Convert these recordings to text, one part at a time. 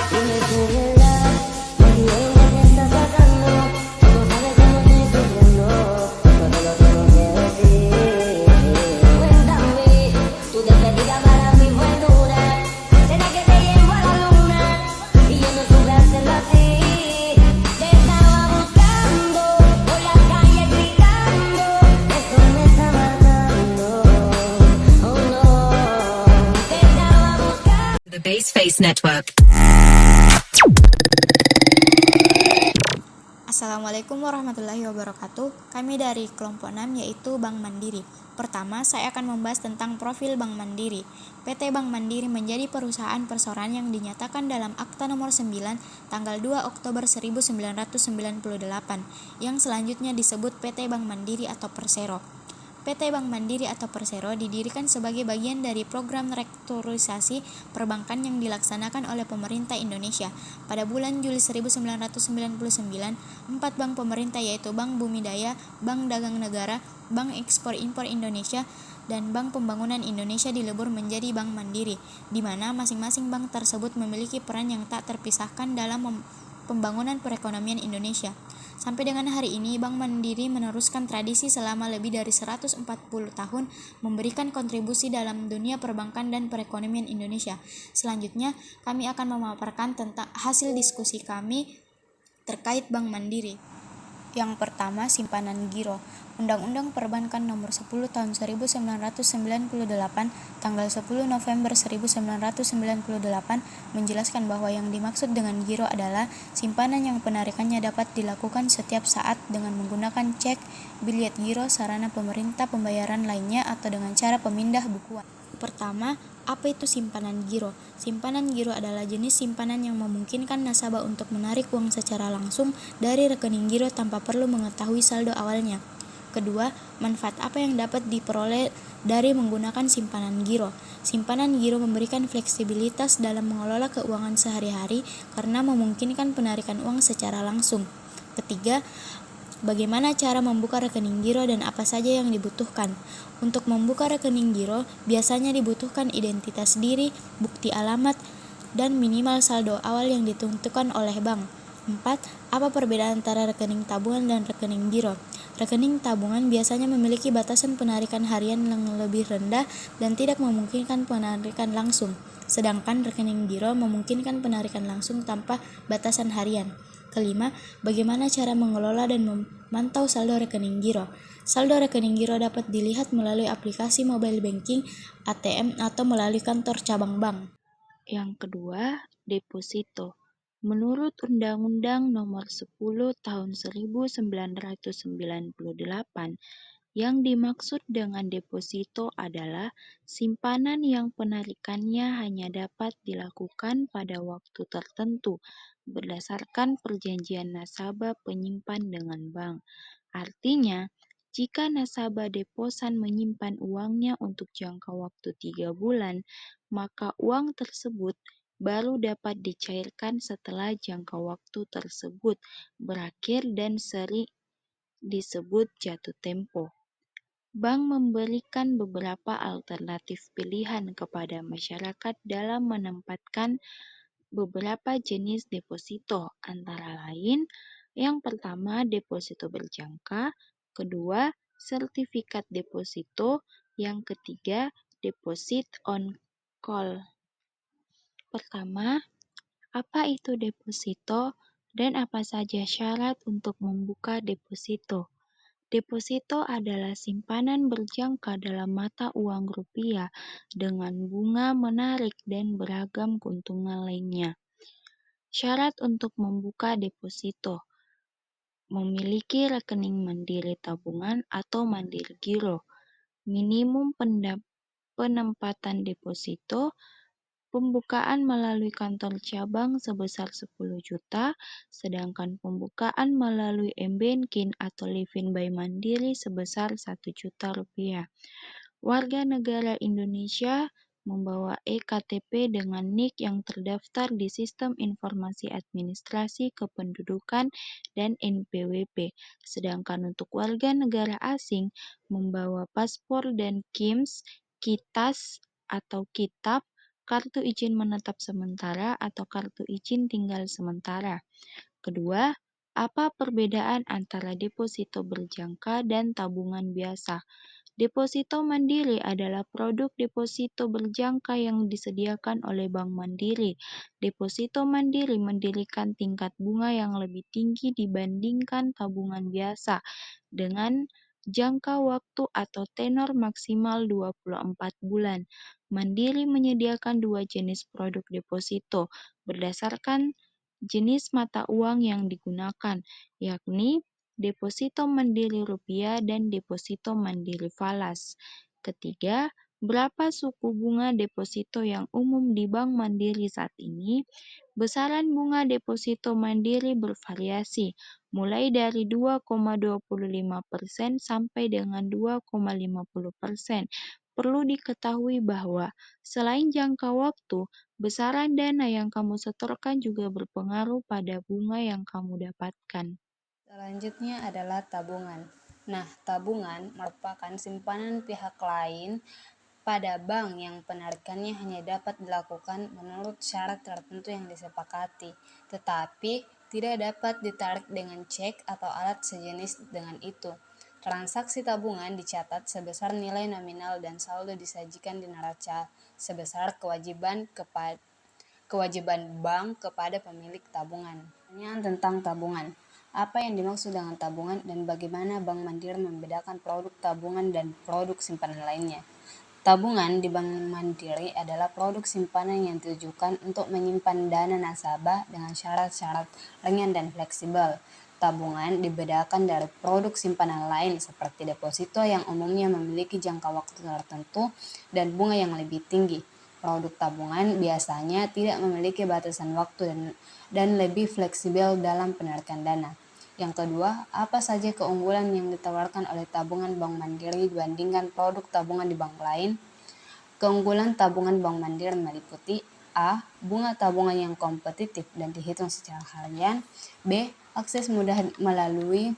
Dime tu verdad, baby, ven que te estás sacando. Tú no sabes cómo estoy sufriendo, solo lo tengo que decir. Cuéntame, tu despedida para mí fue dura. Será que te llevo a la luna y yo no supe hacerlo así. Te estaba buscando por la calle gritando, esto me está matando. Oh no, te estaba buscando. The Base Face Network. Assalamualaikum warahmatullahi wabarakatuh. Kami dari kelompok 6 yaitu Bank Mandiri. Pertama, saya akan membahas tentang profil Bank Mandiri. PT Bank Mandiri menjadi perusahaan perseroan yang dinyatakan dalam Akta Nomor 9 tanggal 2 Oktober 1998 yang selanjutnya disebut PT Bank Mandiri atau Persero. PT Bank Mandiri atau Persero didirikan sebagai bagian dari program restrukturisasi perbankan yang dilaksanakan oleh pemerintah Indonesia. Pada bulan Juli 1999, 4 bank pemerintah yaitu Bank Bumidaya, Bank Dagang Negara, Bank Ekspor-Impor Indonesia, dan Bank Pembangunan Indonesia dilebur menjadi Bank Mandiri, di mana masing-masing bank tersebut memiliki peran yang tak terpisahkan dalam pembangunan perekonomian Indonesia. Sampai dengan hari ini, Bank Mandiri meneruskan tradisi selama lebih dari 140 tahun memberikan kontribusi dalam dunia perbankan dan perekonomian Indonesia. Selanjutnya, kami akan memaparkan tentang hasil diskusi kami terkait Bank Mandiri. Yang pertama, simpanan giro. Undang-Undang Perbankan Nomor 10 Tahun 1998 tanggal 10 November 1998 menjelaskan bahwa yang dimaksud dengan giro adalah simpanan yang penarikannya dapat dilakukan setiap saat dengan menggunakan cek, bilet giro, sarana pemerintah pembayaran lainnya atau dengan cara pemindah bukuan. Pertama, apa itu simpanan giro? Simpanan giro adalah jenis simpanan yang memungkinkan nasabah untuk menarik uang secara langsung dari rekening giro tanpa perlu mengetahui saldo awalnya. Kedua, manfaat apa yang dapat diperoleh dari menggunakan simpanan giro? Simpanan giro memberikan fleksibilitas dalam mengelola keuangan sehari-hari karena memungkinkan penarikan uang secara langsung. Ketiga, bagaimana cara membuka rekening giro dan apa saja yang dibutuhkan? Untuk membuka rekening giro, biasanya dibutuhkan identitas diri, bukti alamat, dan minimal saldo awal yang ditentukan oleh bank. 4. Apa perbedaan antara rekening tabungan dan rekening giro? Rekening tabungan biasanya memiliki batasan penarikan harian yang lebih rendah dan tidak memungkinkan penarikan langsung, sedangkan rekening giro memungkinkan penarikan langsung tanpa batasan harian. Kelima, bagaimana cara mengelola dan memantau saldo rekening giro? Saldo rekening giro dapat dilihat melalui aplikasi mobile banking, ATM, atau melalui kantor cabang bank. Yang kedua, deposito. Menurut Undang-Undang Nomor 10 Tahun 1998, yang dimaksud dengan deposito adalah simpanan yang penarikannya hanya dapat dilakukan pada waktu tertentu berdasarkan perjanjian nasabah penyimpan dengan bank. Artinya, jika nasabah deposan menyimpan uangnya untuk jangka waktu 3 bulan, maka uang tersebut baru dapat dicairkan setelah jangka waktu tersebut berakhir dan sering disebut jatuh tempo. Bank memberikan beberapa alternatif pilihan kepada masyarakat dalam menempatkan beberapa jenis deposito, antara lain yang pertama deposito berjangka, kedua sertifikat deposito, yang ketiga deposit on call. Pertama, apa itu deposito dan apa saja syarat untuk membuka deposito? Deposito adalah simpanan berjangka dalam mata uang rupiah dengan bunga menarik dan beragam keuntungan lainnya. Syarat untuk membuka deposito: memiliki rekening mandiri tabungan atau mandiri giro, minimum penempatan deposito, pembukaan melalui kantor cabang sebesar 10 juta, sedangkan pembukaan melalui M-Banking atau Livin by Mandiri sebesar 1 juta rupiah. Warga negara Indonesia membawa eKTP dengan NIK yang terdaftar di Sistem Informasi Administrasi Kependudukan dan NPWP, sedangkan untuk warga negara asing membawa paspor dan KIMS, KITAS atau kitab kartu izin menetap sementara atau kartu izin tinggal sementara. Kedua, apa perbedaan antara deposito berjangka dan tabungan biasa? Deposito Mandiri adalah produk deposito berjangka yang disediakan oleh Bank Mandiri. Deposito Mandiri mendirikan tingkat bunga yang lebih tinggi dibandingkan tabungan biasa dengan jangka waktu atau tenor maksimal 24 bulan. Mandiri menyediakan dua jenis produk deposito berdasarkan jenis mata uang yang digunakan, yakni deposito Mandiri Rupiah dan deposito Mandiri Falas. Ketiga, berapa suku bunga deposito yang umum di Bank Mandiri saat ini? Besaran bunga deposito Mandiri bervariasi, mulai dari 2,25% sampai dengan 2,50%. Perlu diketahui bahwa selain jangka waktu, besaran dana yang kamu setorkan juga berpengaruh pada bunga yang kamu dapatkan. Selanjutnya adalah tabungan. Nah, tabungan merupakan simpanan pihak lain pada bank yang penarikannya hanya dapat dilakukan menurut syarat tertentu yang disepakati, tetapi tidak dapat ditarik dengan cek atau alat sejenis dengan itu. Transaksi tabungan dicatat sebesar nilai nominal dan saldo disajikan di neraca sebesar kewajiban bank kepada pemilik tabungan. Pertanyaan tentang tabungan. Apa yang dimaksud dengan tabungan dan bagaimana Bank Mandiri membedakan produk tabungan dan produk simpanan lainnya? Tabungan di Bank Mandiri adalah produk simpanan yang ditujukan untuk menyimpan dana nasabah dengan syarat-syarat ringan dan fleksibel. Tabungan dibedakan dari produk simpanan lain seperti deposito yang umumnya memiliki jangka waktu tertentu dan bunga yang lebih tinggi. Produk tabungan biasanya tidak memiliki batasan waktu dan lebih fleksibel dalam penarikan dana. Yang kedua, apa saja keunggulan yang ditawarkan oleh tabungan Bank Mandiri dibandingkan produk tabungan di bank lain? Keunggulan tabungan Bank Mandiri meliputi A. Bunga tabungan yang kompetitif dan dihitung secara harian. B. Akses mudah melalui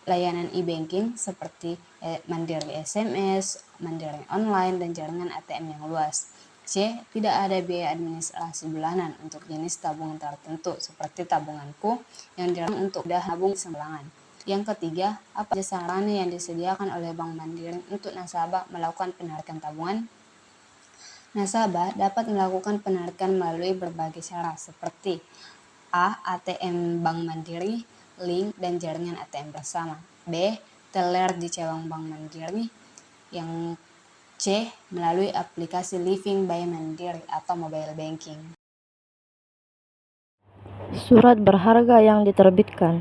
layanan e-banking seperti Mandiri SMS, Mandiri Online, dan jaringan ATM yang luas. C. Tidak ada biaya administrasi bulanan untuk jenis tabungan tertentu seperti tabunganku yang dirancang untuk mudah nabung sembarangan. Yang ketiga, apa saja sarana yang disediakan oleh Bank Mandiri untuk nasabah melakukan penarikan tabungan? Nasabah dapat melakukan penarikan melalui berbagai cara seperti A. ATM Bank Mandiri, link dan jaringan ATM bersama. B. Teller di cabang Bank Mandiri. Yang C. Melalui aplikasi Living by Mandiri atau mobile banking. Surat berharga yang diterbitkan.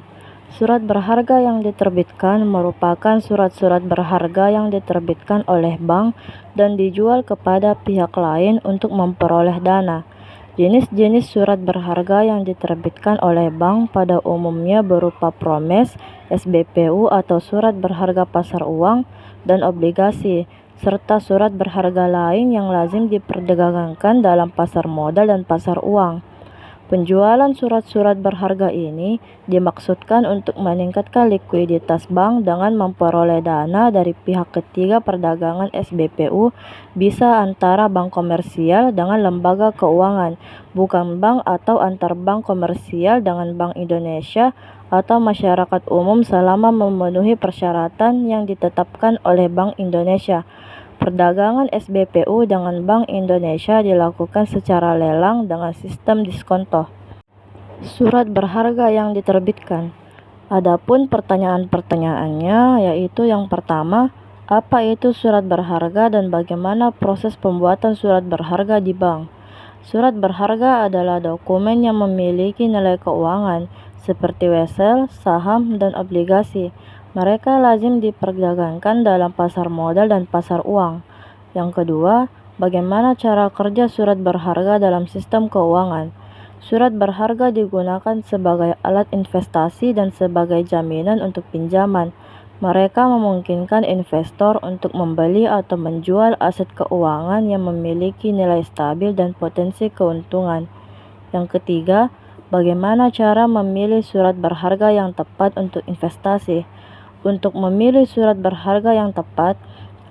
Surat berharga yang diterbitkan merupakan surat-surat berharga yang diterbitkan oleh bank dan dijual kepada pihak lain untuk memperoleh dana. Jenis-jenis surat berharga yang diterbitkan oleh bank pada umumnya berupa promes, SBPU atau surat berharga pasar uang, dan obligasi, serta surat berharga lain yang lazim diperdagangkan dalam pasar modal dan pasar uang. Penjualan surat-surat berharga ini dimaksudkan untuk meningkatkan likuiditas bank dengan memperoleh dana dari pihak ketiga. Perdagangan SBPU bisa antara bank komersial dengan lembaga keuangan, bukan bank, atau antar bank komersial dengan Bank Indonesia atau masyarakat umum selama memenuhi persyaratan yang ditetapkan oleh Bank Indonesia. Perdagangan SBPU dengan Bank Indonesia dilakukan secara lelang dengan sistem diskonto. Surat berharga yang diterbitkan. Adapun pertanyaan-pertanyaannya yaitu yang pertama, apa itu surat berharga dan bagaimana proses pembuatan surat berharga di bank? Surat berharga adalah dokumen yang memiliki nilai keuangan seperti wesel, saham, dan obligasi. Mereka lazim diperdagangkan dalam pasar modal dan pasar uang. Yang kedua, bagaimana cara kerja surat berharga dalam sistem keuangan? Surat berharga digunakan sebagai alat investasi dan sebagai jaminan untuk pinjaman. Mereka memungkinkan investor untuk membeli atau menjual aset keuangan yang memiliki nilai stabil dan potensi keuntungan. Yang ketiga, bagaimana cara memilih surat berharga yang tepat untuk investasi? Untuk memilih surat berharga yang tepat,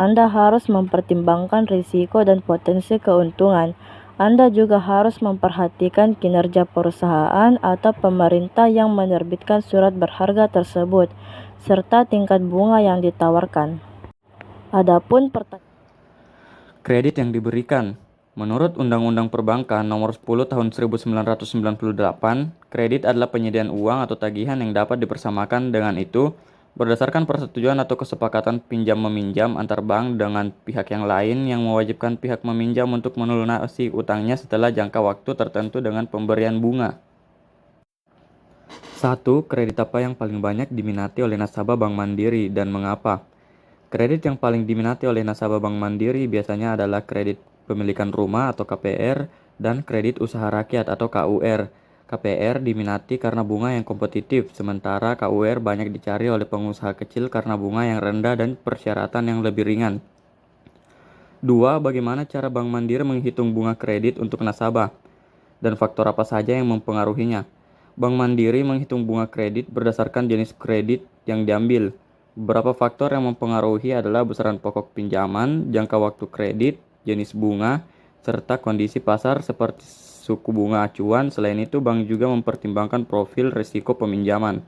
Anda harus mempertimbangkan risiko dan potensi keuntungan. Anda juga harus memperhatikan kinerja perusahaan atau pemerintah yang menerbitkan surat berharga tersebut, serta tingkat bunga yang ditawarkan. Adapun Kredit yang diberikan. Menurut Undang-Undang Perbankan Nomor 10 Tahun 1998, kredit adalah penyediaan uang atau tagihan yang dapat dipersamakan dengan itu berdasarkan persetujuan atau kesepakatan pinjam-meminjam antar bank dengan pihak yang lain yang mewajibkan pihak meminjam untuk melunasi utangnya setelah jangka waktu tertentu dengan pemberian bunga. 1. Kredit apa yang paling banyak diminati oleh nasabah Bank Mandiri dan mengapa? Kredit yang paling diminati oleh nasabah Bank Mandiri biasanya adalah kredit pemilikan rumah atau KPR dan kredit usaha rakyat atau KUR. KPR diminati karena bunga yang kompetitif, sementara KUR banyak dicari oleh pengusaha kecil karena bunga yang rendah dan persyaratan yang lebih ringan. 2. Bagaimana cara Bank Mandiri menghitung bunga kredit untuk nasabah? Dan faktor apa saja yang mempengaruhinya? Bank Mandiri menghitung bunga kredit berdasarkan jenis kredit yang diambil. Beberapa faktor yang mempengaruhi adalah besaran pokok pinjaman, jangka waktu kredit, jenis bunga, serta kondisi pasar seperti suku bunga acuan. Selain itu, bank juga mempertimbangkan profil risiko peminjaman.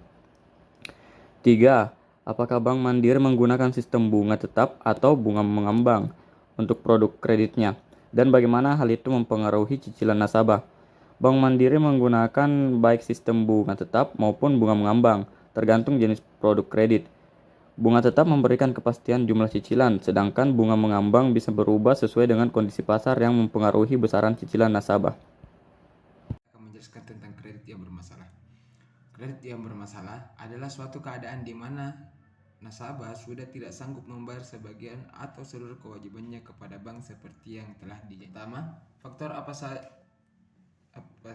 3. Apakah Bank Mandiri menggunakan sistem bunga tetap atau bunga mengambang untuk produk kreditnya? Dan bagaimana hal itu mempengaruhi cicilan nasabah? Bank Mandiri menggunakan baik sistem bunga tetap maupun bunga mengambang, tergantung jenis produk kredit. Bunga tetap memberikan kepastian jumlah cicilan, sedangkan bunga mengambang bisa berubah sesuai dengan kondisi pasar yang mempengaruhi besaran cicilan nasabah. Akan menjelaskan tentang kredit yang bermasalah. Kredit yang bermasalah adalah suatu keadaan di mana nasabah sudah tidak sanggup membayar sebagian atau seluruh kewajibannya kepada bank seperti yang telah dijanjikan. Pertama, faktor apa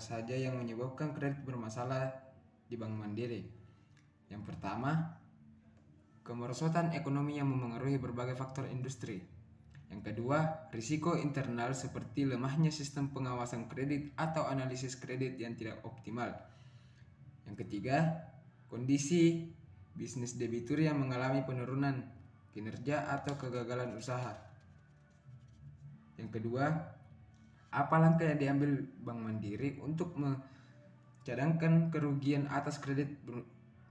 saja yang menyebabkan kredit bermasalah di Bank Mandiri? Yang pertama, kemerosotan ekonomi yang memengaruhi berbagai faktor industri. Yang kedua, risiko internal seperti lemahnya sistem pengawasan kredit atau analisis kredit yang tidak optimal. Yang ketiga, kondisi bisnis debitur yang mengalami penurunan kinerja atau kegagalan usaha. Yang kedua, apa langkah yang diambil Bank Mandiri untuk mencadangkan kerugian atas kredit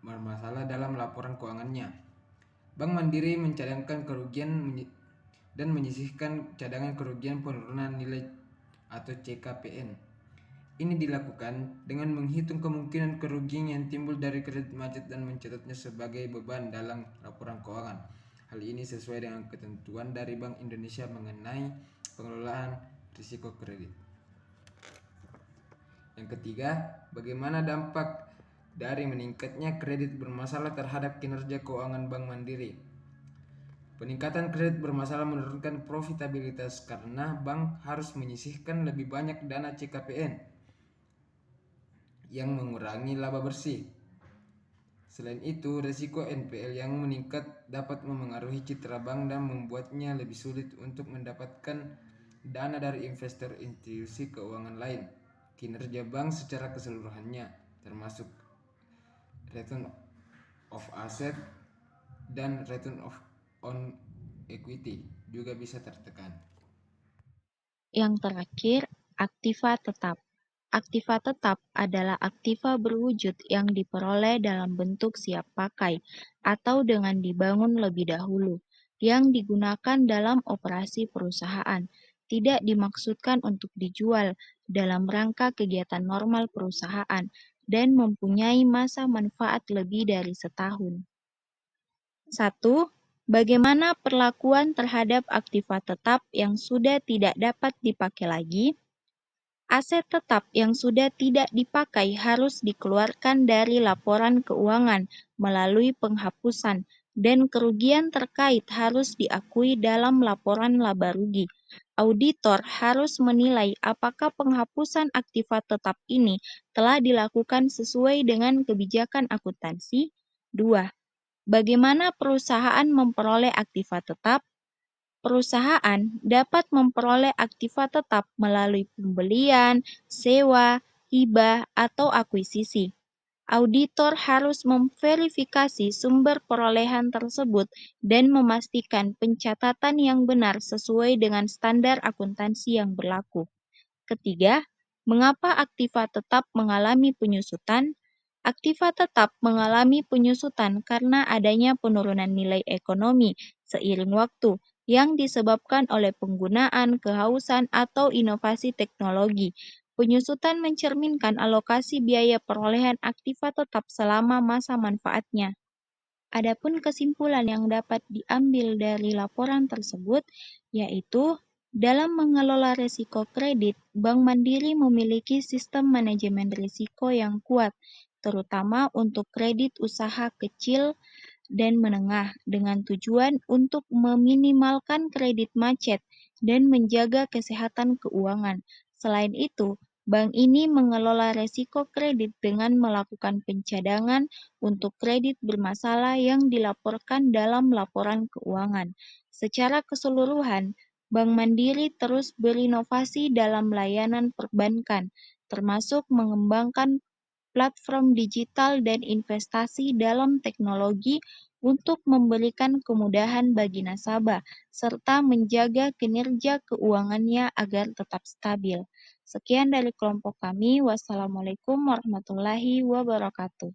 bermasalah dalam laporan keuangannya? Bank Mandiri mencadangkan kerugian dan menyisihkan cadangan kerugian penurunan nilai atau CKPN. Ini dilakukan dengan menghitung kemungkinan kerugian yang timbul dari kredit macet dan mencatatnya sebagai beban dalam laporan keuangan. Hal ini sesuai dengan ketentuan dari Bank Indonesia mengenai pengelolaan risiko kredit. Yang ketiga, bagaimana dampak dari meningkatnya kredit bermasalah terhadap kinerja keuangan Bank Mandiri? Peningkatan kredit bermasalah menurunkan profitabilitas karena bank harus menyisihkan lebih banyak dana CKPN yang mengurangi laba bersih. Selain itu, risiko NPL yang meningkat dapat memengaruhi citra bank dan membuatnya lebih sulit untuk mendapatkan dana dari investor institusi keuangan lain. Kinerja bank secara keseluruhannya, termasuk return of asset dan return on equity, juga bisa tertekan. Yang terakhir, aktiva tetap. Aktiva tetap adalah aktiva berwujud yang diperoleh dalam bentuk siap pakai atau dengan dibangun lebih dahulu, yang digunakan dalam operasi perusahaan, tidak dimaksudkan untuk dijual dalam rangka kegiatan normal perusahaan, dan mempunyai masa manfaat lebih dari setahun. 1. Bagaimana perlakuan terhadap aktiva tetap yang sudah tidak dapat dipakai lagi? Aset tetap yang sudah tidak dipakai harus dikeluarkan dari laporan keuangan melalui penghapusan, dan kerugian terkait harus diakui dalam laporan laba rugi. Auditor harus menilai apakah penghapusan aktiva tetap ini telah dilakukan sesuai dengan kebijakan akuntansi. 2. Bagaimana perusahaan memperoleh aktiva tetap? Perusahaan dapat memperoleh aktiva tetap melalui pembelian, sewa, hibah, atau akuisisi. Auditor harus memverifikasi sumber perolehan tersebut dan memastikan pencatatan yang benar sesuai dengan standar akuntansi yang berlaku. Ketiga, mengapa aktiva tetap mengalami penyusutan? Aktiva tetap mengalami penyusutan karena adanya penurunan nilai ekonomi seiring waktu yang disebabkan oleh penggunaan, kehausan, atau inovasi teknologi. Penyusutan mencerminkan alokasi biaya perolehan aktiva tetap selama masa manfaatnya. Adapun kesimpulan yang dapat diambil dari laporan tersebut, yaitu dalam mengelola risiko kredit, Bank Mandiri memiliki sistem manajemen risiko yang kuat, terutama untuk kredit usaha kecil dan menengah, dengan tujuan untuk meminimalkan kredit macet dan menjaga kesehatan keuangan. Selain itu, bank ini mengelola risiko kredit dengan melakukan pencadangan untuk kredit bermasalah yang dilaporkan dalam laporan keuangan. Secara keseluruhan, Bank Mandiri terus berinovasi dalam layanan perbankan, termasuk mengembangkan platform digital dan investasi dalam teknologi untuk memberikan kemudahan bagi nasabah, serta menjaga kinerja keuangannya agar tetap stabil. Sekian dari kelompok kami. Wassalamualaikum warahmatullahi wabarakatuh.